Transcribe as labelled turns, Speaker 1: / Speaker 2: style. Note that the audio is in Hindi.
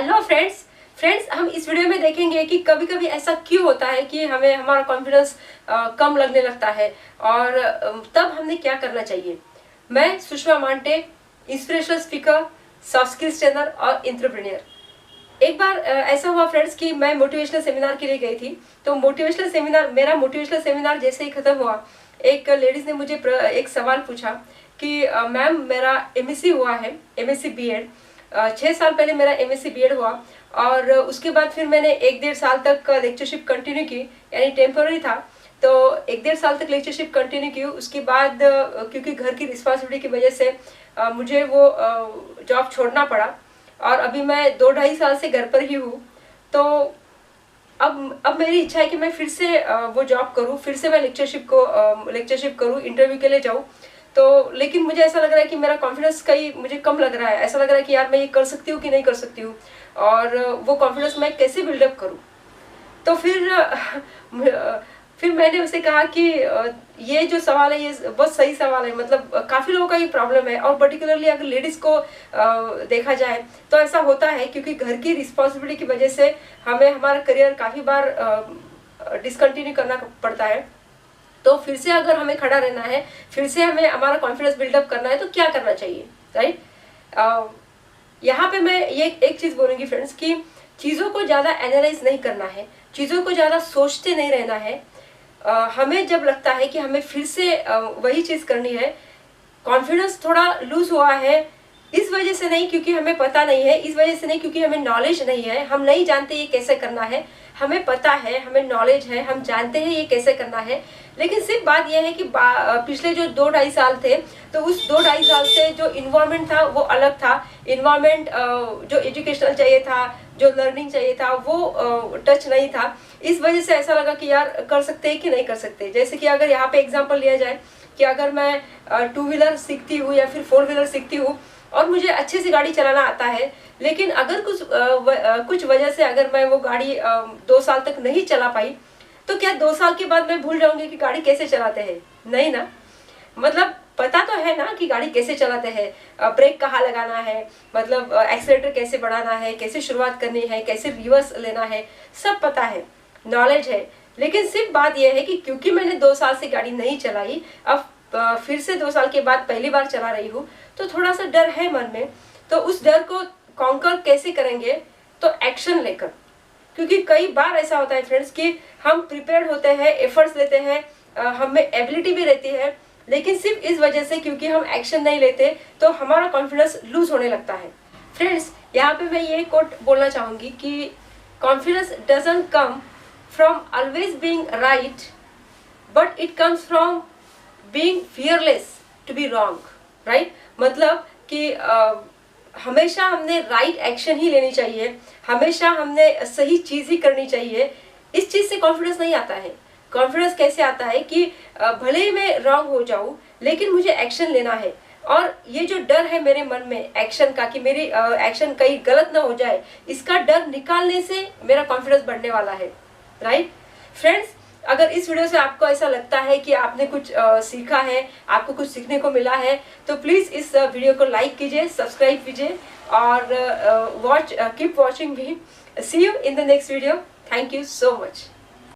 Speaker 1: हेलो फ्रेंड्स, हम इस वीडियो में देखेंगे कि कभी कभी ऐसा क्यों होता है कि हमें हमारा कॉन्फिडेंस कम लगने लगता है और तब हमने क्या करना चाहिए। मैं Sushma Monte, inspirational speaker, soft skills trainer और एंटरप्रेन्योर। एक बार ऐसा हुआ फ्रेंड्स कि मैं मोटिवेशनल सेमिनार के लिए गई थी। तो मेरा मोटिवेशनल सेमिनार जैसे ही खत्म हुआ, एक लेडीज ने मुझे एक सवाल पूछा कि मैम, मेरा एमएससी हुआ है, एमएससी बीएड। 6 साल पहले मेरा एमएससी बीएड हुआ और उसके बाद फिर मैंने 1-1.5 साल तक लेक्चरशिप कंटिन्यू की, यानी टेम्पोररी था। तो 1-1.5 साल तक लेक्चरशिप कंटिन्यू की। उसके बाद क्योंकि घर की रिस्पॉन्सिबिलिटी की वजह से मुझे वो जॉब छोड़ना पड़ा और अभी मैं 2-2.5 साल से घर पर ही हूँ। तो अब मेरी इच्छा है कि मैं फिर से वो जॉब करूँ, फिर से मैं लेक्चरशिप करूँ, इंटरव्यू के लिए जाऊँ। तो लेकिन मुझे ऐसा लग रहा है कि मेरा कॉन्फिडेंस कहीं मुझे कम लग रहा है। ऐसा लग रहा है कि यार मैं ये कर सकती हूँ कि नहीं कर सकती हूँ, और वो कॉन्फिडेंस मैं कैसे बिल्डअप करूँ। तो फिर मैंने उसे कहा कि ये जो सवाल है ये बहुत सही सवाल है। मतलब काफ़ी लोगों का ये प्रॉब्लम है, और पर्टिकुलरली अगर लेडीज़ को देखा जाए तो ऐसा होता है, क्योंकि घर की रिस्पॉन्सिबिलिटी की वजह से हमें हमारा करियर काफ़ी बार डिसकंटिन्यू करना पड़ता है। तो फिर से अगर हमें खड़ा रहना है, फिर से हमें हमारा कॉन्फिडेंस बिल्डअप करना है, तो क्या करना चाहिए, राइट। यहाँ पे मैं ये एक चीज़ बोलूँगी फ्रेंड्स कि चीज़ों को ज़्यादा एनालाइज नहीं करना है, चीज़ों को ज़्यादा सोचते नहीं रहना है। हमें जब लगता है कि हमें फिर से वही चीज़ करनी है, कॉन्फिडेंस थोड़ा लूज हुआ है, इस वजह से नहीं क्योंकि हमें पता नहीं है, इस वजह से नहीं क्योंकि हमें नॉलेज नहीं है, हम नहीं जानते ये कैसे करना है। हमें पता है, हमें नॉलेज है, हम जानते हैं ये कैसे करना है, लेकिन सिर्फ बात यह है कि पिछले जो 2-2.5 साल थे, तो उस 2-2.5 साल से जो इन्वायरमेंट था वो अलग था। इन्वायरमेंट जो एजुकेशनल चाहिए था, जो लर्निंग चाहिए था, वो टच नहीं था। इस वजह से ऐसा लगा कि यार कर सकते हैं कि नहीं कर सकते। जैसे कि अगर यहाँ पे एग्जाम्पल लिया जाए कि अगर मैं 2 व्हीलर सीखती हूँ या फिर 4 व्हीलर सीखती हूँ और मुझे अच्छे से गाड़ी चलाना आता है, लेकिन अगर कुछ वजह से अगर मैं वो गाड़ी 2 साल तक नहीं चला पाई, तो क्या 2 साल के बाद मैं भूल जाऊंगी कि गाड़ी कैसे चलाते हैं? नहीं ना। मतलब पता तो है ना कि गाड़ी कैसे चलाते हैं, ब्रेक कहाँ लगाना है, मतलब एक्सीलेटर कैसे बढ़ाना है, कैसे शुरुआत करनी है, कैसे रिवर्स लेना है, सब पता है, नॉलेज है। लेकिन सिर्फ बात यह है कि क्योंकि मैंने 2 साल से गाड़ी नहीं चलाई, अब फिर से 2 साल के बाद पहली बार चला रही हूँ, तो थोड़ा सा डर है मन में। तो उस डर को कॉन्कर कैसे करेंगे? तो एक्शन लेकर। क्योंकि कई बार ऐसा होता है फ्रेंड्स कि हम प्रिपेयर्ड होते हैं, एफर्ट्स लेते हैं, हम में एबिलिटी भी रहती है, लेकिन सिर्फ इस वजह से क्योंकि हम एक्शन नहीं लेते तो हमारा कॉन्फिडेंस लूज होने लगता है। फ्रेंड्स, यहाँ पे मैं ये कोट बोलना चाहूँगी कि confidence doesn't come from always being right, but it comes from being fearless to be wrong, right. मतलब कि हमेशा हमने राइट एक्शन ही लेनी चाहिए, हमेशा हमने सही चीज़ ही करनी चाहिए। इस चीज़ से कॉन्फिडेंस नहीं आता है। कॉन्फिडेंस कैसे आता है कि भले ही मैं रॉन्ग हो जाऊं, लेकिन मुझे एक्शन लेना है। और ये जो डर है मेरे मन में एक्शन का, कि मेरी एक्शन कहीं गलत ना हो जाए, इसका डर निकालने से मेरा कॉन्फिडेंस बढ़ने वाला है, राइट। फ्रेंड्स, अगर इस वीडियो से आपको ऐसा लगता है कि आपने कुछ सीखा है, आपको कुछ सीखने को मिला है, तो प्लीज़ इस वीडियो को लाइक कीजिए, सब्सक्राइब कीजिए और कीप वॉचिंग भी। See you in the next video. Thank you so much.